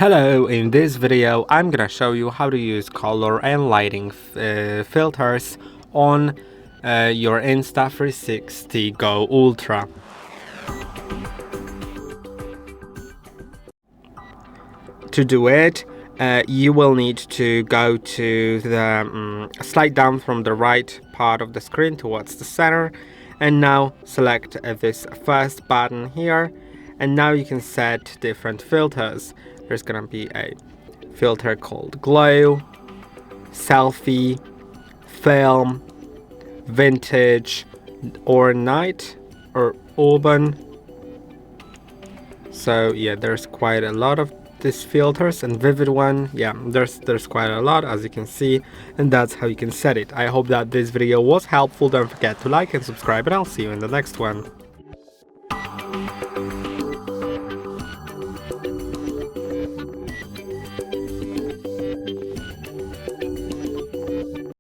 Hello, in this video I'm gonna show you how to use color and lighting filters on your Insta360 GO Ultra. To do it, you will need to go to the slide down from the right part of the screen towards the center, and now select this first button here, and now you can set different filters. There's gonna be a filter called Glow, Selfie, Film, Vintage, Ornite, or Orban. So yeah, there's quite a lot of these filters, and Vivid one, yeah, there's quite a lot, as you can see, and that's how you can set it. I hope that this video was helpful. Don't forget to like and subscribe, and I'll see you in the next one.